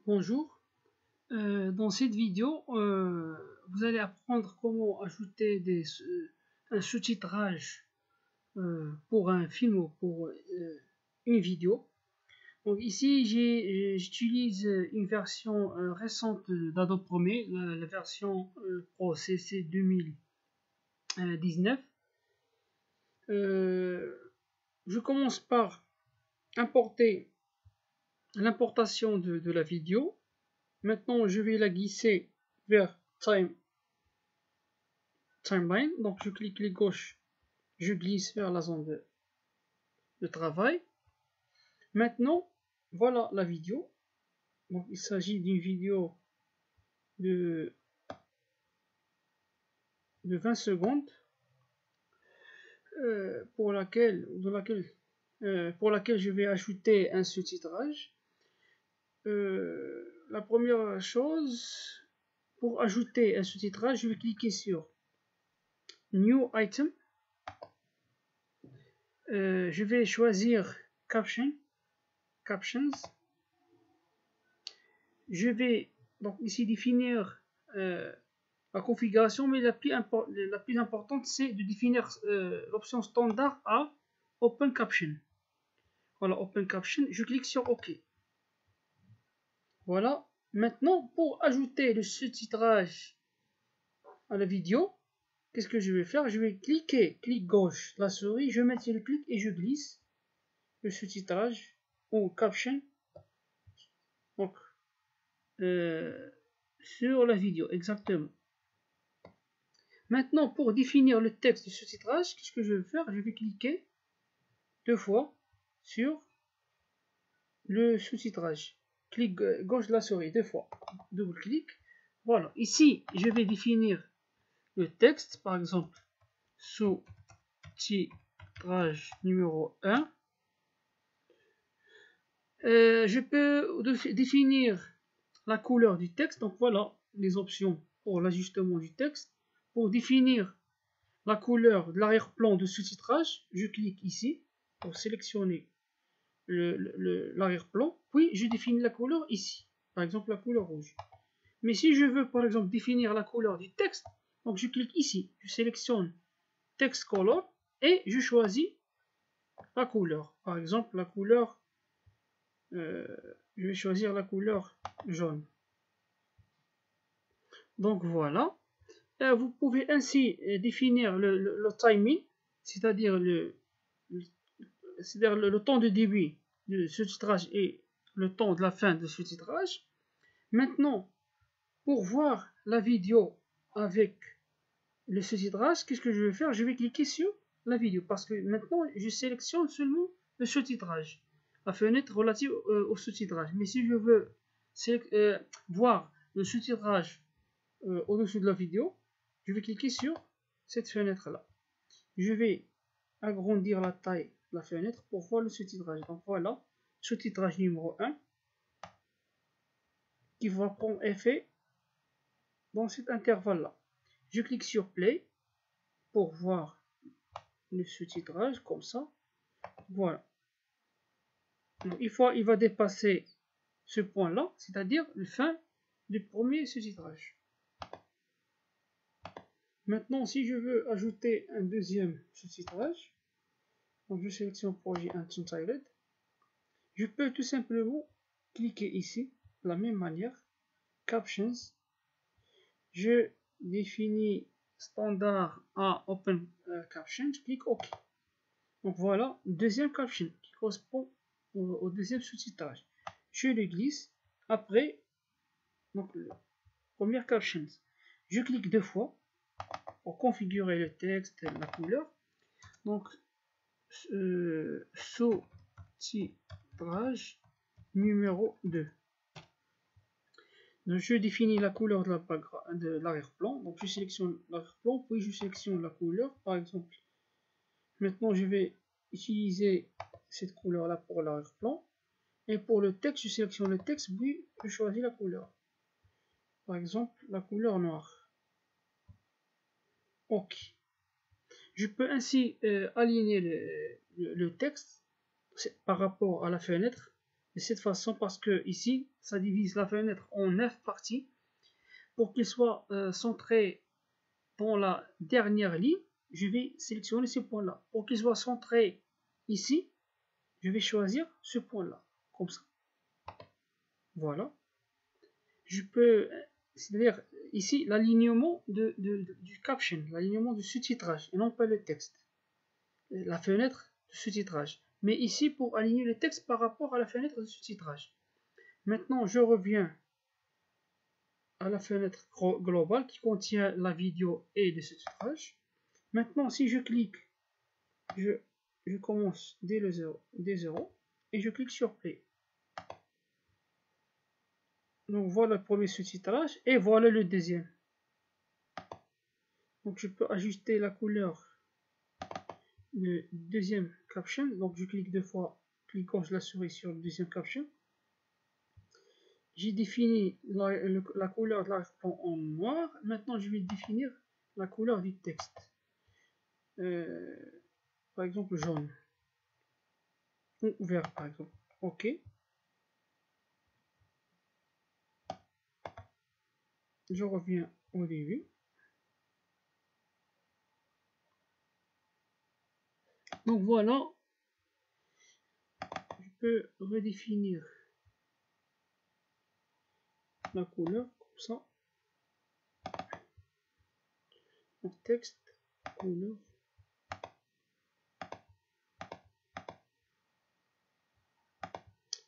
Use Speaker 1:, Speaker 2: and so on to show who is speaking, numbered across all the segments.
Speaker 1: Bonjour, dans cette vidéo, vous allez apprendre comment ajouter un sous-titrage pour un film ou pour une vidéo. Donc ici, j'utilise une version récente d'Adobe Premiere, la version Pro CC 2019. Je commence par importer l'importation de la vidéo. Maintenant, je vais la glisser vers Timeline. Donc, je clique clic gauche, je glisse vers la zone de travail. Maintenant, voilà la vidéo. Donc, il s'agit d'une vidéo de 20 secondes pour laquelle je vais ajouter un sous-titrage. La première chose, pour ajouter un sous-titrage, je vais cliquer sur New Item. Je vais choisir Captions. Je vais donc ici définir la configuration, mais la plus importante, c'est de définir l'option standard à Open Caption. Voilà, Open Caption, je clique sur OK. Voilà, maintenant pour ajouter le sous-titrage à la vidéo, qu'est-ce que je vais faire? Je vais cliquer, clic gauche, la souris, je maintiens le clic et je glisse le sous-titrage ou caption donc, sur la vidéo, exactement. Maintenant, pour définir le texte du sous-titrage, qu'est-ce que je vais faire? Je vais cliquer deux fois sur le sous-titrage. Clic gauche de la souris, deux fois. Double-clic. Voilà. Ici, je vais définir le texte, par exemple, sous-titrage numéro 1. Je peux définir la couleur du texte. Donc voilà les options pour l'ajustement du texte. Pour définir la couleur de l'arrière-plan de sous-titrage, je clique ici pour sélectionner l'arrière-plan, puis je définis la couleur ici, par exemple la couleur rouge. Mais si je veux par exemple définir la couleur du texte, donc je clique ici, je sélectionne Text Color et je choisis la couleur. Par exemple la couleur, je vais choisir la couleur jaune. Donc voilà. Vous pouvez ainsi définir le timing, c'est-à-dire le temps de début du sous-titrage et le temps de la fin du sous-titrage. Maintenant, pour voir la vidéo avec le sous-titrage, qu'est-ce que je vais faire? Je vais cliquer sur la vidéo parce que maintenant je sélectionne seulement le sous-titrage, la fenêtre relative au sous-titrage. Mais si je veux voir le sous-titrage au-dessus de la vidéo, je vais cliquer sur cette fenêtre là. Je vais agrandir la taille de la fenêtre pour voir le sous-titrage. Donc voilà, sous-titrage numéro 1 qui va prendre effet dans cet intervalle là. Je clique sur play pour voir le sous-titrage comme ça. Voilà. Donc, une fois il va dépasser ce point là, c'est-à-dire la fin du premier sous-titrage. Maintenant, si je veux ajouter un deuxième sous-titrage, donc je sélectionne projet Untitled, je peux tout simplement cliquer ici de la même manière, Captions, je définis standard à Open Caption, je clique OK. Donc voilà, deuxième caption qui correspond au deuxième sous-titrage. Je le glisse après donc le premier caption. Je clique deux fois pour configurer le texte, la couleur. Donc sous-titrage numéro 2. Donc, je définis la couleur de l'arrière-plan. Donc je sélectionne l'arrière-plan, puis je sélectionne la couleur. Par exemple, maintenant je vais utiliser cette couleur là pour l'arrière-plan. Et pour le texte, je sélectionne le texte, puis je choisis la couleur. Par exemple, la couleur noire. OK. Je peux ainsi aligner le texte par rapport à la fenêtre de cette façon parce que ici, ça divise la fenêtre en 9 parties. Pour qu'il soit centré dans la dernière ligne, je vais sélectionner ce point-là. Pour qu'il soit centré ici, je vais choisir ce point-là, comme ça. Voilà. Je peux, c'est-à-dire ici, l'alignement du caption, l'alignement du sous-titrage, et non pas le texte. La fenêtre de sous-titrage. Mais ici, pour aligner le texte par rapport à la fenêtre de sous-titrage. Maintenant, je reviens à la fenêtre globale qui contient la vidéo et le sous-titrage. Maintenant, si je clique, je commence dès 0 et je clique sur Play. Donc voilà le premier sous-titrage et voilà le deuxième. Donc je peux ajuster la couleur du deuxième caption. Donc je clique 2 fois, clic gauche de la souris sur le deuxième caption. J'ai défini la couleur de l'arrière-plan en noir. Maintenant je vais définir la couleur du texte. Par exemple jaune. Ou vert par exemple. OK. Je reviens au début. Donc voilà, je peux redéfinir la couleur comme ça. Donc texte, couleur.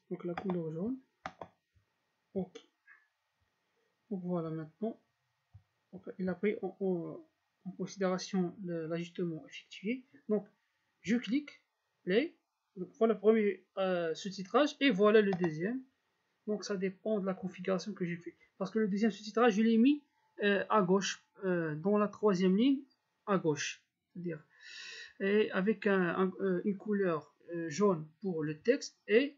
Speaker 1: Donc la couleur jaune. OK. Donc voilà maintenant. Donc, il a pris en considération l'ajustement effectué. Donc je clique play. Donc voilà le premier sous-titrage et voilà le deuxième. Donc ça dépend de la configuration que j'ai fait. Parce que le deuxième sous-titrage, je l'ai mis à gauche, dans la troisième ligne à gauche. C'est-à-dire, et avec une couleur jaune pour le texte et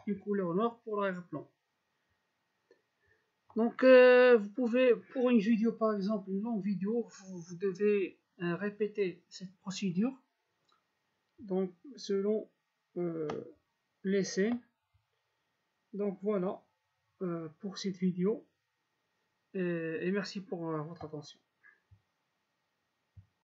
Speaker 1: une couleur noire pour l'arrière-plan. Donc vous pouvez, pour une vidéo par exemple, une longue vidéo, vous devez répéter cette procédure. Donc selon les scènes. Donc voilà pour cette vidéo et merci pour votre attention.